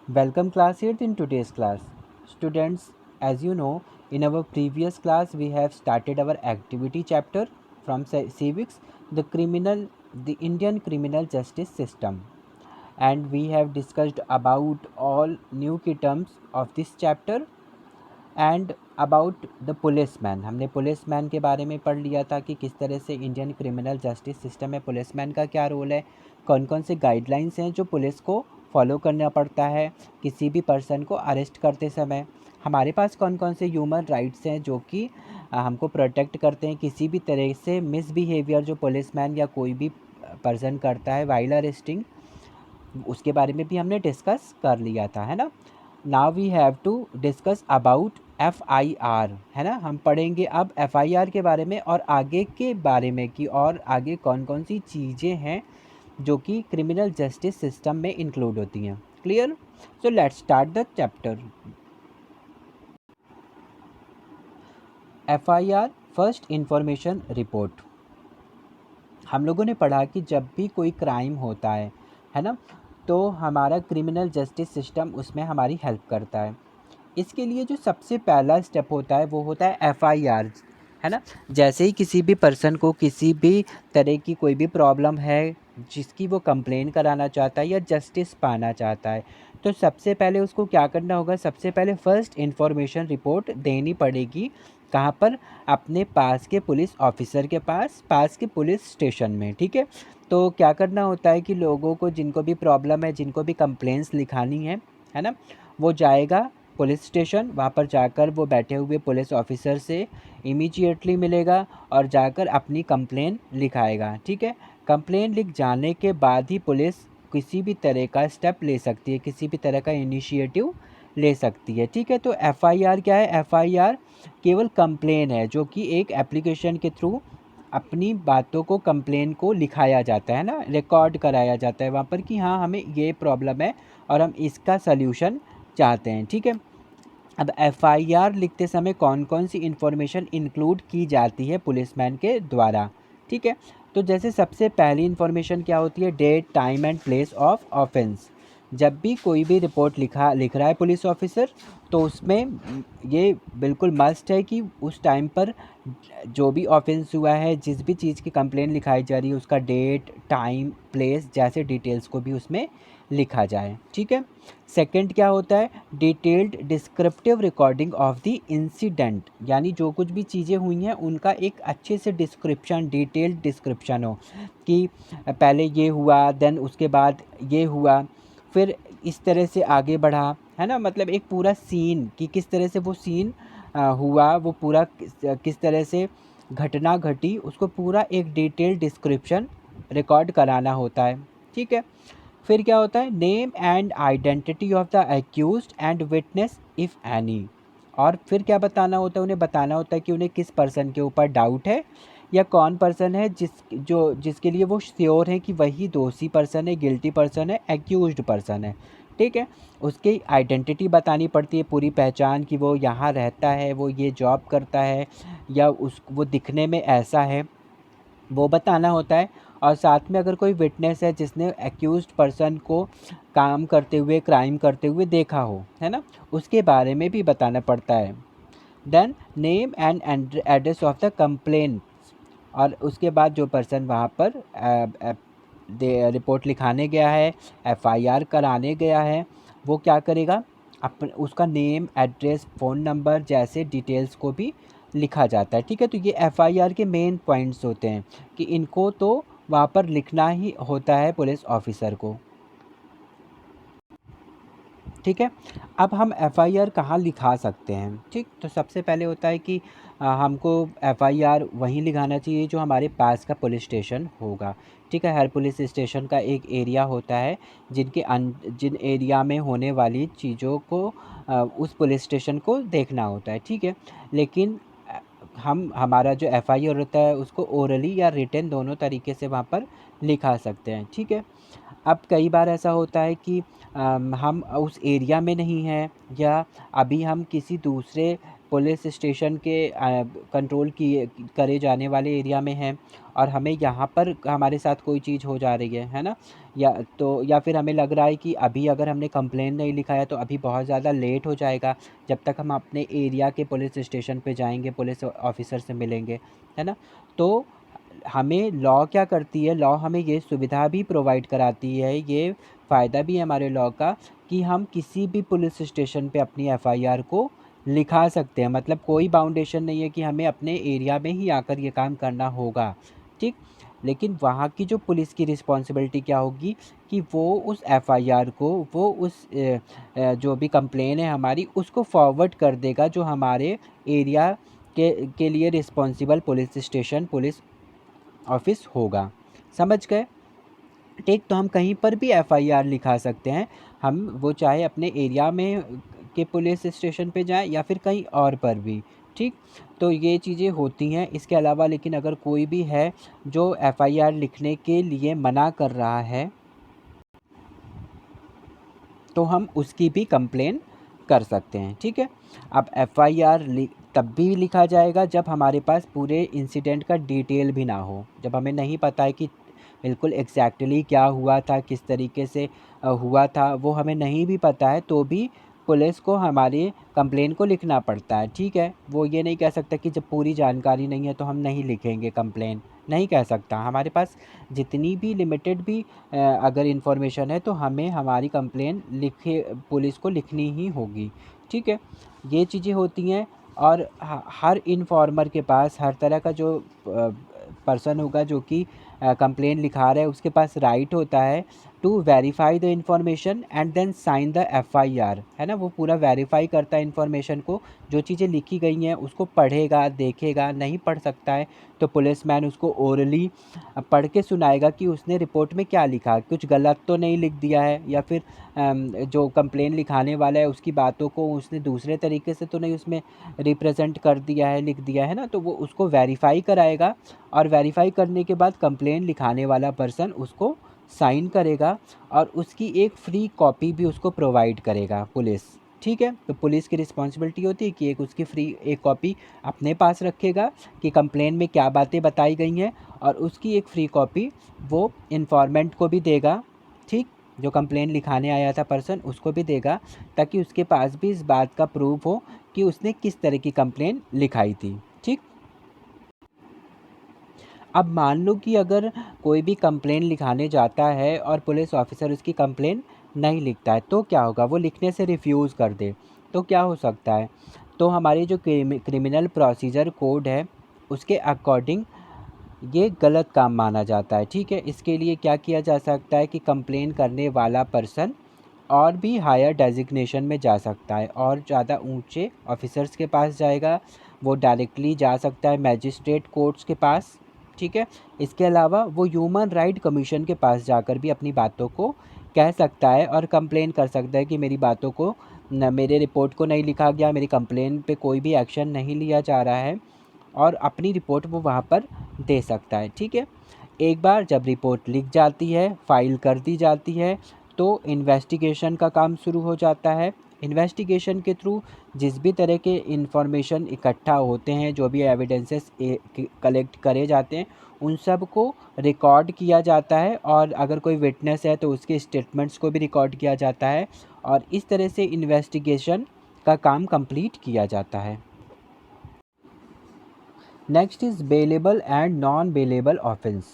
Welcome class 8th in today's class. Students, as you know, in our previous class we have started our activity chapter from civics, the Indian criminal justice system, and we have discussed about all new key terms of this chapter and about the policeman. हमने policeman के बारे में पढ़ लिया था कि किस तरह से इंडियन क्रिमिनल जस्टिस सिस्टम में पुलिसमैन का क्या रोल है, कौन कौन से गाइडलाइंस हैं जो पुलिस को फॉलो करना पड़ता है किसी भी पर्सन को अरेस्ट करते समय, हमारे पास कौन कौन से ह्यूमन राइट्स हैं जो कि हमको प्रोटेक्ट करते हैं किसी भी तरह से मिसबिहेवियर जो पुलिसमैन या कोई भी पर्सन करता है वाइल अरेस्टिंग, उसके बारे में भी हमने डिस्कस कर लिया था, है ना। Now we have to discuss about FIR, है ना। हम पढ़ेंगे अब FIR के बारे में और आगे के बारे में कि और आगे कौन कौन सी चीज़ें हैं जो कि क्रिमिनल जस्टिस सिस्टम में इंक्लूड होती हैं। Clear? So let's start the chapter. FIR, first information report. हम लोगों ने पढ़ा कि जब भी कोई क्राइम होता है ना, तो हमारा क्रिमिनल जस्टिस सिस्टम उसमें हमारी हेल्प करता है। इसके लिए जो सबसे पहला स्टेप होता है वो होता है FIR, है ना। जैसे ही किसी भी पर्सन को किसी भी तरह की कोई भी प्रॉब्लम है जिसकी वो कंप्लेन कराना चाहता है या जस्टिस पाना चाहता है, तो सबसे पहले उसको क्या करना होगा, सबसे पहले फर्स्ट इंफॉर्मेशन रिपोर्ट देनी पड़ेगी। कहाँ पर? अपने पास के पुलिस ऑफिसर के पास के पुलिस स्टेशन में, ठीक है। तो क्या करना होता है कि लोगों को जिनको भी प्रॉब्लम है, जिनको भी कंप्लेंट्स लिखानी है ना, वो जाएगा पुलिस स्टेशन, वहाँ पर जाकर वो बैठे हुए पुलिस ऑफिसर से इमीडिएटली मिलेगा और जाकर अपनी कंप्लेन लिखाएगा, ठीक है। कंप्लेन लिख जाने के बाद ही पुलिस किसी भी तरह का स्टेप ले सकती है, किसी भी तरह का इनिशिएटिव ले सकती है, ठीक है। तो FIR क्या है? FIR केवल कंप्लेन है जो कि एक एप्लीकेशन के थ्रू अपनी बातों को, कंप्लेन को लिखाया जाता है ना, रिकॉर्ड कराया जाता है वहाँ पर कि हाँ हमें ये प्रॉब्लम है और हम इसका सल्यूशन चाहते हैं, ठीक है। अब FIR लिखते समय कौन कौन सी इन्फॉर्मेशन इंक्लूड की जाती है पुलिसमैन के द्वारा, ठीक है। तो जैसे सबसे पहली इन्फॉर्मेशन क्या होती है? Date, time and place of offence. जब भी कोई भी रिपोर्ट लिख रहा है पुलिस ऑफिसर, तो उसमें ये बिल्कुल मस्ट है कि उस टाइम पर जो भी ऑफेंस हुआ है, जिस भी चीज़ की कंप्लेन लिखाई जा रही है, उसका डेट, टाइम, प्लेस जैसे डिटेल्स को भी उसमें लिखा जाए, ठीक है। सेकंड क्या होता है? Detailed descriptive recording of the incident, यानी जो कुछ भी चीज़ें हुई हैं उनका एक अच्छे से डिस्क्रिप्शन, डिटेल्ड डिस्क्रिप्शन हो कि पहले ये हुआ, देन उसके बाद ये हुआ, फिर इस तरह से आगे बढ़ा, है ना। मतलब एक पूरा सीन कि किस तरह से वो सीन हुआ, वो पूरा किस तरह से घटना घटी, उसको पूरा एक डिटेल्ड डिस्क्रिप्शन रिकॉर्ड कराना होता है, ठीक है। फिर क्या होता है? Name and identity of the accused and witness if any. और फिर क्या बताना होता है? उन्हें बताना होता है कि उन्हें किस पर्सन के ऊपर डाउट है या कौन पर्सन है जिसके लिए वो श्योर है कि वही दोषी पर्सन है, गिल्टी पर्सन है, एक्यूज्ड पर्सन है, ठीक है। उसकी आइडेंटिटी बतानी पड़ती है, पूरी पहचान कि वो यहाँ रहता है, वो ये जॉब करता है या वो दिखने में ऐसा है, वो बताना होता है। और साथ में अगर कोई विटनेस है जिसने एक्यूज्ड पर्सन को काम करते हुए, क्राइम करते हुए देखा हो, है ना, उसके बारे में भी बताना पड़ता है। Then name and address of the complain. और उसके बाद जो पर्सन वहाँ पर रिपोर्ट लिखाने गया है, FIR कराने गया है, वो क्या करेगा? उसका नेम, एड्रेस, फ़ोन नंबर जैसे डिटेल्स को भी लिखा जाता है, ठीक है। तो ये FIR के मेन पॉइंट्स होते हैं कि इनको तो वहाँ पर लिखना ही होता है पुलिस ऑफिसर को, ठीक है। अब हम FIR कहाँ लिखा सकते हैं, ठीक। तो सबसे पहले होता है कि हमको FIR वहीं लिखाना चाहिए जो हमारे पास का पुलिस स्टेशन होगा, ठीक है। हर पुलिस स्टेशन का एक एरिया होता है जिन एरिया में होने वाली चीज़ों को उस पुलिस स्टेशन को देखना होता है, ठीक है। लेकिन हम हमारा जो FIR होता है उसको ओरली या रिटन दोनों तरीके से वहाँ पर लिखा सकते हैं, ठीक है। अब कई बार ऐसा होता है कि हम उस एरिया में नहीं हैं या अभी हम किसी दूसरे पुलिस स्टेशन के कंट्रोल किए करे जाने वाले एरिया में हैं और हमें यहाँ पर हमारे साथ कोई चीज़ हो जा रही है ना? या फिर हमें लग रहा है कि अभी अगर हमने कंप्लेन नहीं लिखा है तो अभी बहुत ज़्यादा लेट हो जाएगा जब तक हम अपने एरिया के पुलिस स्टेशन पे जाएँगे, पुलिस ऑफ़िसर से मिलेंगे, है ना? तो हमें लॉ क्या करती है, लॉ हमें ये सुविधा भी प्रोवाइड कराती है, ये फ़ायदा भी है हमारे लॉ का कि हम किसी भी पुलिस स्टेशन पे अपनी एफआईआर को लिखा सकते हैं। मतलब कोई बाउंडेशन नहीं है कि हमें अपने एरिया में ही आकर ये काम करना होगा, ठीक? लेकिन वहाँ की जो पुलिस की रिस्पॉन्सिबिलिटी क्या होगी कि वो उस एफआईआर को, वो उस जो भी कंप्लेन है हमारी, उसको फॉरवर्ड कर देगा जो हमारे एरिया के लिए responsible police station, police office होगा। समझ गए? ठीक, तो हम कहीं पर भी एफआईआर लिखा सकते हैं। हम वो चाहे अपने एरिया में के पुलिस स्टेशन पे जाएँ या फिर कहीं और पर भी, ठीक? तो ये चीज़ें होती हैं। इसके अलावा लेकिन अगर कोई भी है जो एफआईआर लिखने के लिए मना कर रहा है, तो हम उसकी भी कंप्लेन कर सकते हैं, ठीक है? अब एफआईआर तब भी लिखा जाएगा जब हमारे पास पूरे इंसिडेंट का डिटेल भी ना हो। जब हमें नहीं पता है कि बिल्कुल एग्ज़ैक्टली क्या हुआ था, किस तरीके से हुआ था, वो हमें नहीं भी पता है तो भी पुलिस को हमारी कंप्लेन को लिखना पड़ता है, ठीक है? वो ये नहीं कह सकता कि जब पूरी जानकारी नहीं है तो हम नहीं लिखेंगे कंप्लेन, नहीं कह सकता। हमारे पास जितनी भी लिमिटेड भी अगर इन्फॉर्मेशन है तो हमें हमारी कंप्लेन लिखे पुलिस को लिखनी ही होगी, ठीक है? ये चीज़ें होती हैं और हर इन्फॉर्मर के पास, हर तरह का जो पर्सन होगा जो कि कंप्लेन लिखा रहा है, उसके पास राइट होता है to verify the information and then sign the FIR, है ना? वो पूरा वेरीफाई करता है इन्फॉर्मेशन को, जो चीज़ें लिखी गई हैं उसको पढ़ेगा, देखेगा। नहीं पढ़ सकता है तो पुलिसमैन उसको ओरली पढ़ के सुनाएगा कि उसने रिपोर्ट में क्या लिखा, कुछ गलत तो नहीं लिख दिया है, या फिर जो कंप्लेन लिखाने वाला है उसकी बातों को उसने दूसरे तरीके से तो नहीं उसमें रिप्रेजेंट कर दिया है, लिख दिया है ना? तो वो उसको वेरीफाई कराएगा और वेरीफाई करने के बाद कंप्लेन लिखाने वाला पर्सन उसको साइन करेगा और उसकी एक फ्री कॉपी भी उसको प्रोवाइड करेगा पुलिस, ठीक है? तो पुलिस की रिस्पॉन्सिबिलिटी होती है कि एक उसकी फ्री एक कॉपी अपने पास रखेगा कि कंप्लेन में क्या बातें बताई गई हैं, और उसकी एक फ्री कॉपी वो इन्फॉर्मेंट को भी देगा, ठीक? जो कंप्लेन लिखाने आया था पर्सन उसको भी देगा, ताकि उसके पास भी इस बात का प्रूफ हो कि उसने किस तरह की कंप्लेन लिखाई थी, ठीक? अब मान लो कि अगर कोई भी कंप्लेन लिखाने जाता है और पुलिस ऑफिसर उसकी कंप्लेन नहीं लिखता है तो क्या होगा? वो लिखने से रिफ्यूज़ कर दे तो क्या हो सकता है? तो हमारी जो क्रिमिनल प्रोसीजर कोड है उसके अकॉर्डिंग ये गलत काम माना जाता है, ठीक है? इसके लिए क्या किया जा सकता है कि कंप्लेन करने वाला पर्सन और भी हायर डेजिग्नेशन में जा सकता है और ज़्यादा ऊंचे ऑफिसर्स के पास जाएगा। वो डायरेक्टली जा सकता है मैजिस्ट्रेट कोर्ट्स के पास, ठीक है? इसके अलावा वो ह्यूमन राइट कमीशन के पास जाकर भी अपनी बातों को कह सकता है और कंप्लेन कर सकता है कि मेरी बातों को मेरे रिपोर्ट को नहीं लिखा गया, मेरी कंप्लेन पे कोई भी एक्शन नहीं लिया जा रहा है, और अपनी रिपोर्ट वो वहाँ पर दे सकता है, ठीक है? एक बार जब रिपोर्ट लिख जाती है, फाइल कर दी जाती है, तो इन्वेस्टिगेशन का काम शुरू हो जाता है। इन्वेस्टिगेशन के थ्रू जिस भी तरह के इंफॉर्मेशन इकट्ठा होते हैं, जो भी एविडेंसेस कलेक्ट करे जाते हैं, उन सब को रिकॉर्ड किया जाता है, और अगर कोई विटनेस है तो उसके स्टेटमेंट्स को भी रिकॉर्ड किया जाता है, और इस तरह से इन्वेस्टिगेशन का काम कंप्लीट किया जाता है। Next is bailable and non bailable offence.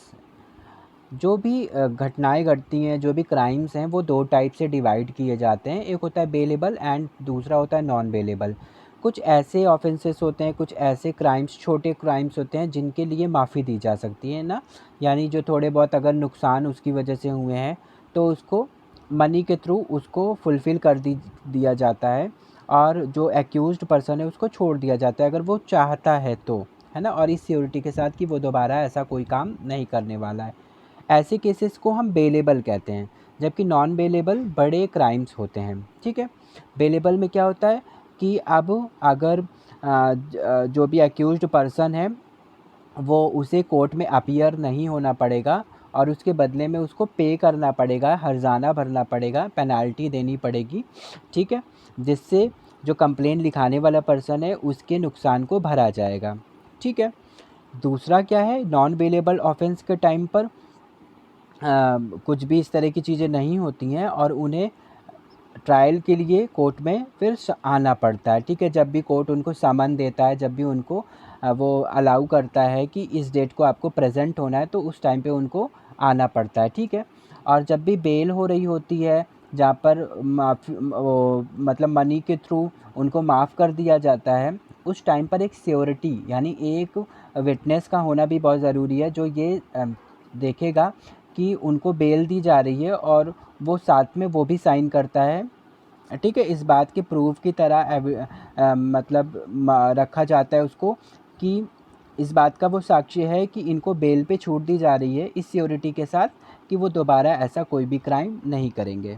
जो भी घटनाएँ घटती हैं, जो भी क्राइम्स हैं, वो 2 टाइप से डिवाइड किए जाते हैं। एक होता है बेलेबल एंड दूसरा होता है नॉन बेलेबल। कुछ ऐसे ऑफेंसेस होते हैं, कुछ ऐसे क्राइम्स, छोटे क्राइम्स होते हैं जिनके लिए माफ़ी दी जा सकती है ना, यानी जो थोड़े बहुत अगर नुकसान उसकी वजह से हुए हैं तो उसको मनी के थ्रू उसको फुलफ़िल कर दिया जाता है, और जो एक्यूज़्ड पर्सन है उसको छोड़ दिया जाता है अगर वो चाहता है तो, है ना? और इस श्योरिटी के साथ कि वो दोबारा ऐसा कोई काम नहीं करने वाला है। ऐसे केसेस को हम बेलेबल कहते हैं, जबकि नॉन बेलेबल बड़े क्राइम्स होते हैं, ठीक है? बेलेबल में क्या होता है कि अब अगर जो भी अक्यूज्ड पर्सन है वो उसे कोर्ट में अपीयर नहीं होना पड़ेगा, और उसके बदले में उसको पे करना पड़ेगा, हर्जाना भरना पड़ेगा, पेनल्टी देनी पड़ेगी, ठीक है? जिससे जो कंप्लेन लिखाने वाला पर्सन है उसके नुकसान को भरा जाएगा। ठीक है। दूसरा क्या है, नॉन बेलेबल ऑफेंस के टाइम पर कुछ भी इस तरह की चीज़ें नहीं होती हैं और उन्हें ट्रायल के लिए कोर्ट में फिर आना पड़ता है। ठीक है। जब भी कोर्ट उनको समन देता है, जब भी उनको वो अलाउ करता है कि इस डेट को आपको प्रेजेंट होना है, तो उस टाइम पे उनको आना पड़ता है। ठीक है। और जब भी बेल हो रही होती है, जहाँ पर मतलब मनी के थ्रू उनको माफ़ कर दिया जाता है, उस टाइम पर एक श्योरिटी यानी एक विटनेस का होना भी बहुत ज़रूरी है, जो ये देखेगा कि उनको बेल दी जा रही है और वो साथ में वो भी साइन करता है। ठीक है। इस बात के प्रूफ की तरह मतलब रखा जाता है उसको, कि इस बात का वो साक्षी है कि इनको बेल पे छूट दी जा रही है, इस सियोरिटी के साथ कि वो दोबारा ऐसा कोई भी क्राइम नहीं करेंगे।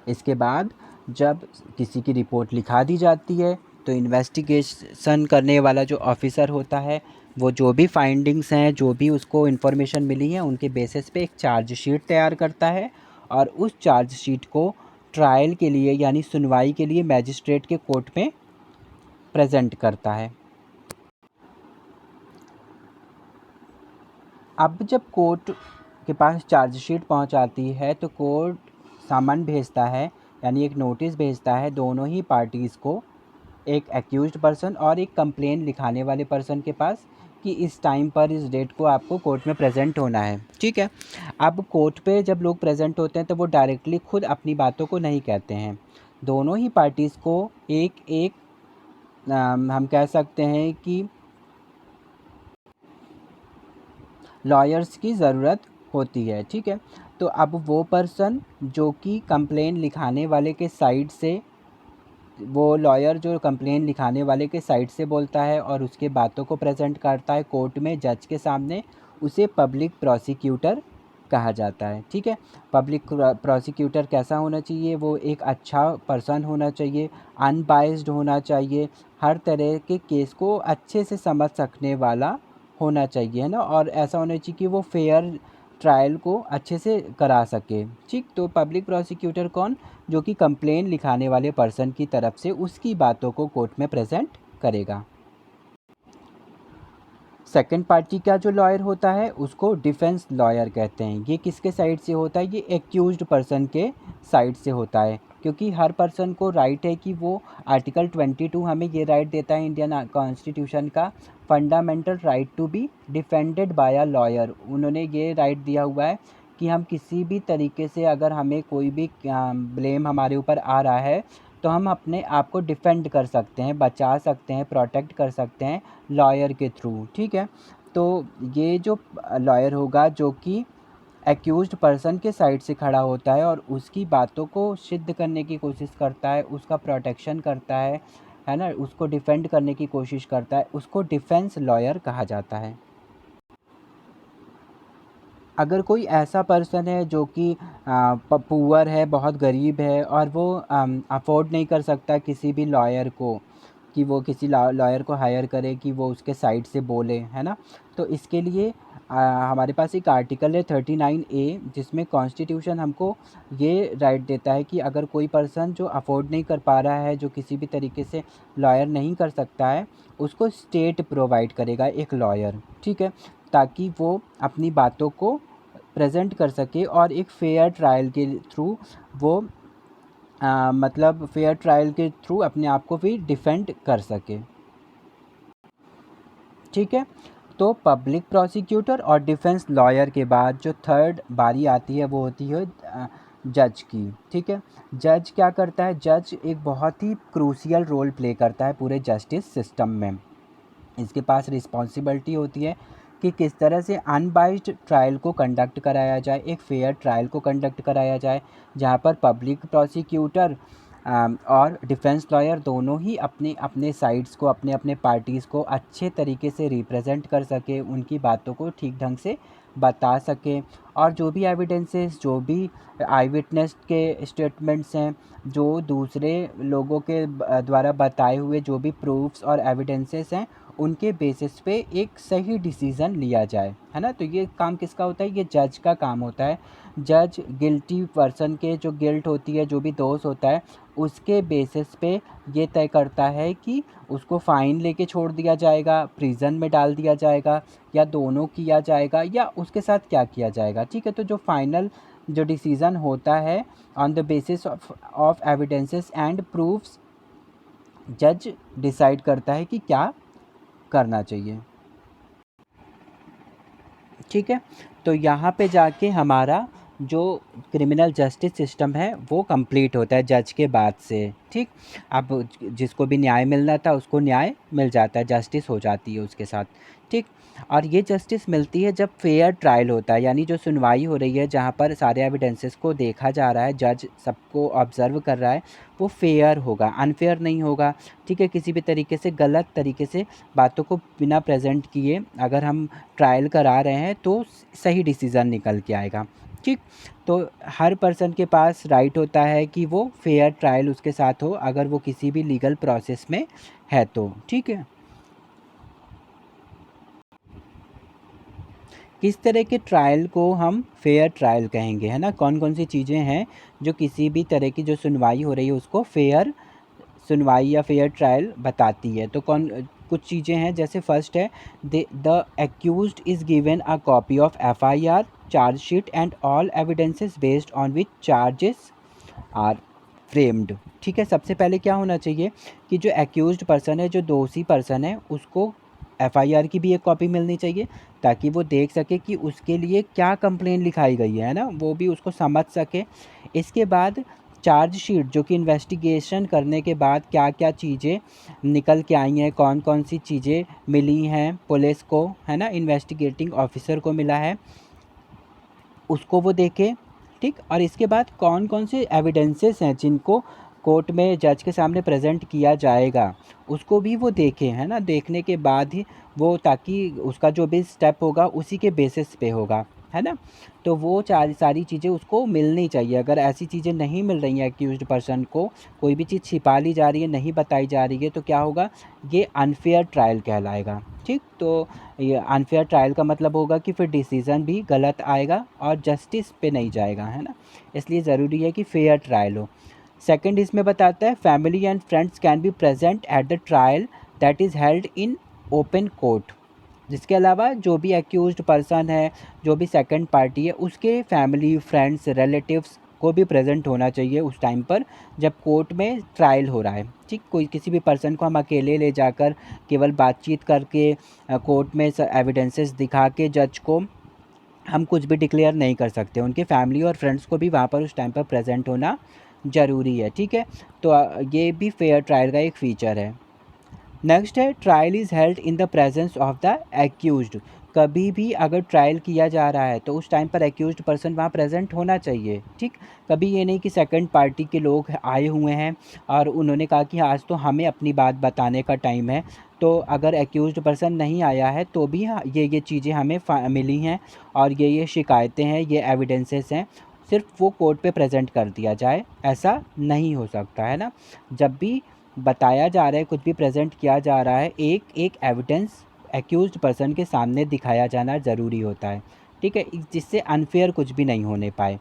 इसके बाद जब किसी की रिपोर्ट लिखा दी जाती है, तो इन्वेस्टिगेशन करने वाला जो ऑफिसर होता है, वो जो भी फाइंडिंग्स हैं, जो भी उसको इन्फॉर्मेशन मिली है, उनके बेसिस पे एक चार्जशीट तैयार करता है और उस चार्जशीट को ट्रायल के लिए यानी सुनवाई के लिए मैजिस्ट्रेट के कोर्ट में प्रेजेंट करता है। अब जब कोर्ट के पास चार्जशीट पहुंचाती है, तो कोर्ट सामान भेजता है यानी एक नोटिस भेजता है दोनों ही पार्टीज़ को, एक एक्यूज्ड पर्सन और एक कंप्लेन लिखाने वाले पर्सन के पास, कि इस टाइम पर इस डेट को आपको कोर्ट में प्रेजेंट होना है। ठीक है। अब कोर्ट पे जब लोग प्रेजेंट होते हैं, तो वो डायरेक्टली खुद अपनी बातों को नहीं कहते हैं। दोनों ही पार्टीज़ को एक एक हम कह सकते हैं कि लॉयर्स की ज़रूरत होती है। ठीक है। तो अब वो पर्सन जो कि कंप्लेन लिखाने वाले के साइड से, वो लॉयर जो कंप्लेन लिखाने वाले के साइड से बोलता है और उसके बातों को प्रेजेंट करता है कोर्ट में जज के सामने, उसे पब्लिक प्रोसिक्यूटर कहा जाता है। ठीक है। पब्लिक प्रोसिक्यूटर कैसा होना चाहिए, वो एक अच्छा पर्सन होना चाहिए, अनबाइस्ड होना चाहिए, हर तरह के केस को अच्छे से समझ सकने वाला होना चाहिए, है ना, और ऐसा होना चाहिए कि वो फेयर ट्रायल को अच्छे से करा सके। ठीक। तो पब्लिक प्रोसिक्यूटर कौन, जो कि कंप्लेन लिखाने वाले पर्सन की तरफ से उसकी बातों को कोर्ट में प्रेजेंट करेगा। सेकंड पार्टी का जो लॉयर होता है उसको डिफेंस लॉयर कहते हैं। ये किसके साइड से होता है, ये एक्यूज्ड पर्सन के साइड से होता है, क्योंकि हर पर्सन को राइट है कि वो आर्टिकल 22 हमें ये राइट देता है इंडियन कॉन्स्टिट्यूशन का, fundamental right to be defended by a lawyer. उन्होंने ये राइट दिया हुआ है कि हम किसी भी तरीके से अगर हमें कोई भी ब्लेम हमारे ऊपर आ रहा है, तो हम अपने आप को डिफेंड कर सकते हैं, बचा सकते हैं, प्रोटेक्ट कर सकते हैं लॉयर के थ्रू। ठीक है। तो ये जो लॉयर होगा जो कि एक्यूज्ड पर्सन के साइड से खड़ा होता है और उसकी बातों को सिद्ध करने की कोशिश करता है, उसका प्रोटेक्शन करता है ना, उसको डिफेंड करने की कोशिश करता है, उसको डिफेंस लॉयर कहा जाता है। अगर कोई ऐसा पर्सन है जो कि पुअर है, बहुत गरीब है और वो अफोर्ड नहीं कर सकता किसी भी लॉयर को, कि वो किसी लॉयर को हायर करे कि वो उसके साइड से बोले, है ना, तो इसके लिए हमारे पास एक आर्टिकल है 39A, जिसमें कॉन्स्टिट्यूशन हमको ये राइट देता है कि अगर कोई पर्सन जो अफोर्ड नहीं कर पा रहा है, जो किसी भी तरीके से लॉयर नहीं कर सकता है, उसको स्टेट प्रोवाइड करेगा एक लॉयर। ठीक है। ताकि वो अपनी बातों को प्रेजेंट कर सके और एक फेयर ट्रायल के थ्रू वो मतलब फेयर ट्रायल के थ्रू अपने आप को भी डिफेंड कर सके। ठीक है। तो पब्लिक प्रोसिक्यूटर और डिफेंस लॉयर के बाद जो थर्ड बारी आती है वो होती है जज की। ठीक है। जज क्या करता है, जज एक बहुत ही क्रूशियल रोल प्ले करता है पूरे जस्टिस सिस्टम में। इसके पास रिस्पॉन्सिबिलिटी होती है कि किस तरह से अनबाइस्ड ट्रायल को कंडक्ट कराया जाए, एक फेयर ट्रायल को कंडक्ट कराया जाए, जहाँ पर पब्लिक प्रोसिक्यूटर और डिफेंस लॉयर दोनों ही अपने अपने साइड्स को, अपने अपने पार्टीज़ को अच्छे तरीके से रिप्रेजेंट कर सके, उनकी बातों को ठीक ढंग से बता सके, और जो भी एविडेंसेस, जो भी आई विटनेस के स्टेटमेंट्स हैं, जो दूसरे लोगों के द्वारा बताए हुए जो भी प्रूफ्स और एविडेंसेस हैं, उनके बेसिस पे एक सही डिसीज़न लिया जाए, है ना। तो ये काम किसका होता है? ये जज का काम होता है। जज गिल्टी पर्सन के जो गिल्ट होती है, जो भी दोष होता है, उसके बेसिस पे ये तय करता है कि उसको फ़ाइन लेके छोड़ दिया जाएगा, प्रिज़न में डाल दिया जाएगा, या दोनों किया जाएगा, या उसके साथ क्या किया जाएगा, ठीक है। तो जो फाइनल जो डिसीज़न होता है on the basis of evidences and proofs, जज डिसाइड करता है कि क्या करना चाहिए, ठीक है। तो यहाँ पे जाके हमारा जो क्रिमिनल जस्टिस सिस्टम है वो कंप्लीट होता है जज के बाद से, ठीक। अब जिसको भी न्याय मिलना था उसको न्याय मिल जाता है, जस्टिस हो जाती है उसके साथ, ठीक। और ये जस्टिस मिलती है जब फेयर ट्रायल होता है, यानी जो सुनवाई हो रही है जहाँ पर सारे एविडेंसेस को देखा जा रहा है, जज सबको ऑब्ज़र्व कर रहा है, वो फेयर होगा, अनफेयर नहीं होगा, ठीक है। किसी भी तरीके से गलत तरीके से बातों को बिना प्रेजेंट किए अगर हम ट्रायल करा रहे हैं तो सही डिसीज़न निकल के आएगा, ठीक। तो हर पर्सन के पास राइट होता है कि वो फेयर ट्रायल उसके साथ हो, अगर वो किसी भी लीगल प्रोसेस में है तो, ठीक है। किस तरह के ट्रायल को हम फेयर ट्रायल कहेंगे, है ना। कौन कौन सी चीज़ें हैं जो किसी भी तरह की जो सुनवाई हो रही है उसको फेयर सुनवाई या फेयर ट्रायल बताती है। तो कुछ चीज़ें हैं, जैसे फर्स्ट है the accused is given a copy of FIR, chargesheet and all evidences based on which charges are framed, ठीक है। सबसे पहले क्या होना चाहिए कि जो एक्यूज्ड पर्सन है, जो दोषी पर्सन है, उसको एफआईआर की भी एक कॉपी मिलनी चाहिए, ताकि वो देख सके कि उसके लिए क्या कंप्लेन लिखाई गई है ना, वो भी उसको समझ सके। इसके बाद चार्जशीट, जो कि इन्वेस्टिगेशन करने के बाद क्या क्या चीज़ें निकल के आई हैं, कौन कौन सी चीज़ें मिली हैं पुलिस को, है ना, इन्वेस्टिगेटिंग ऑफिसर को मिला है, उसको वो देखे, ठीक। और इसके बाद कौन कौन से एविडेंसेस हैं जिनको कोर्ट में जज के सामने प्रेजेंट किया जाएगा, उसको भी वो देखे, है ना। देखने के बाद ही वो, ताकि उसका जो भी स्टेप होगा उसी के बेसिस पे होगा, है ना। तो वो सारी चीज़ें उसको मिलनी चाहिए। अगर ऐसी चीज़ें नहीं मिल रही हैं एक्यूज्ड पर्सन को, कोई भी चीज़ छिपा ली जा रही है, नहीं बताई जा रही है, तो क्या होगा, ये अनफेयर ट्रायल कहलाएगा, ठीक। तो ये अनफेयर ट्रायल का मतलब होगा कि फिर डिसीज़न भी गलत आएगा और जस्टिस पे नहीं जाएगा, है ना। इसलिए ज़रूरी है कि फेयर ट्रायल हो। सेकंड इसमें बताता है family and friends can be present at the trial that is held in open court. जिसके अलावा जो भी एक्यूज्ड पर्सन है, जो भी सेकंड पार्टी है, उसके फैमिली, फ्रेंड्स, रिलेटिव्स को भी प्रेजेंट होना चाहिए उस टाइम पर जब कोर्ट में ट्रायल हो रहा है, ठीक। कोई किसी भी पर्सन को हम अकेले ले जाकर केवल बातचीत करके कोर्ट में एविडेंसेस दिखा के जज को हम कुछ भी डिक्लेयर नहीं कर सकते। उनके फैमिली और फ्रेंड्स को भी वहाँ पर उस टाइम पर प्रेजेंट होना ज़रूरी है, ठीक है। तो ये भी फेयर ट्रायल का एक फ़ीचर है। नेक्स्ट है trial is held in the presence of the accused. कभी भी अगर ट्रायल किया जा रहा है तो उस टाइम पर एक्यूज्ड पर्सन वहाँ प्रेजेंट होना चाहिए, ठीक। कभी ये नहीं कि सेकंड पार्टी के लोग आए हुए हैं और उन्होंने कहा कि आज तो हमें अपनी बात बताने का टाइम है, तो अगर एक्यूज्ड पर्सन नहीं आया है तो भी ये चीज़ें हमें मिली हैं और ये शिकायतें हैं, ये एविडेंसेस हैं, सिर्फ वो कोर्ट पे प्रेजेंट कर दिया जाए, ऐसा नहीं हो सकता, है ना। जब भी बताया जा रहा है, कुछ भी प्रेजेंट किया जा रहा है, एक एक एविडेंस एक्यूज्ड पर्सन के सामने दिखाया जाना ज़रूरी होता है, ठीक है, जिससे अनफेयर कुछ भी नहीं होने पाए।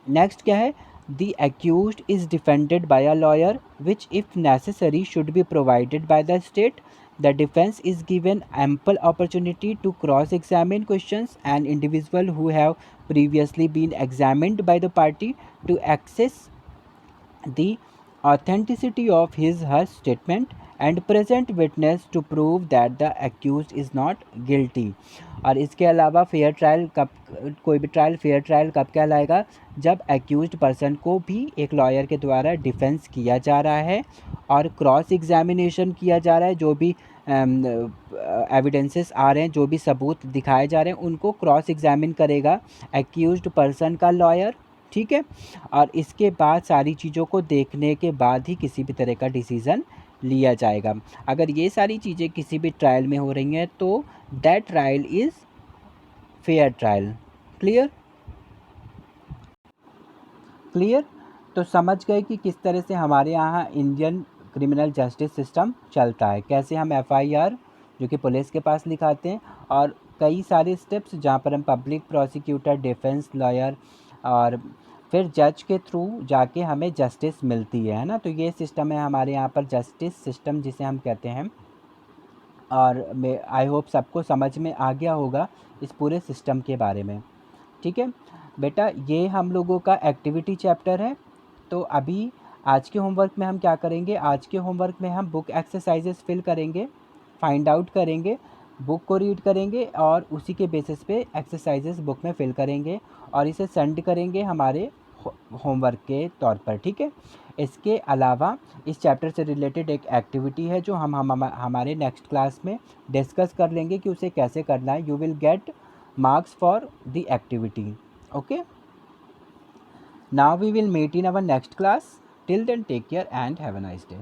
नेक्स्ट क्या है, the accused is defended by a lawyer which if necessary should be provided by the state. The defense is given ample opportunity to cross-examine questions and individual who have previously been examined by the party to access the authenticity of her statement and present witness to prove that the accused is not guilty। और इसके अलावा fair trial कब, कोई भी trial fair trial कब कहलाएगा, जब accused person को भी एक लॉयर के द्वारा डिफेंस किया जा रहा है और क्रॉस एग्जामिनेशन किया जा रहा है, जो भी एविडेंसेस आ रहे हैं, जो भी सबूत दिखाए जा रहे हैं, उनको क्रॉस एग्जामिन करेगा एक्यूज्ड पर्सन का लॉयर, ठीक है। और इसके बाद सारी चीज़ों को देखने के बाद ही किसी भी तरह का डिसीज़न लिया जाएगा। अगर ये सारी चीज़ें किसी भी ट्रायल में हो रही हैं तो that trial is fair trial. Clear clear. तो समझ गए कि किस तरह से हमारे यहाँ इंडियन क्रिमिनल जस्टिस सिस्टम चलता है, कैसे हम एफआईआर जो कि पुलिस के पास लिखाते हैं, और कई सारे स्टेप्स जहाँ पर हम पब्लिक प्रोसिक्यूटर, डिफेंस लॉयर और फिर जज के थ्रू जाके हमें जस्टिस मिलती है ना। तो ये सिस्टम है हमारे यहाँ पर जस्टिस सिस्टम जिसे हम कहते हैं। और मैं आई होप सबको समझ में आ गया होगा इस पूरे सिस्टम के बारे में। ठीक है बेटा, ये हम लोगों का एक्टिविटी चैप्टर है। तो अभी आज के होमवर्क में हम क्या करेंगे, आज के होमवर्क में हम बुक एक्सरसाइजेस फिल करेंगे, फाइंड आउट करेंगे, बुक को रीड करेंगे और उसी के बेसिस पे एक्सरसाइजेस बुक में फिल करेंगे और इसे सेंड करेंगे हमारे होमवर्क के तौर पर। ठीक है, इसके अलावा इस चैप्टर से रिलेटेड एक एक्टिविटी है जो हम हमारे नेक्स्ट क्लास में डिस्कस कर लेंगे कि उसे कैसे करना है। You will get marks for the activity. Okay, now we will meet in our next class. Till then, take care and have a nice day.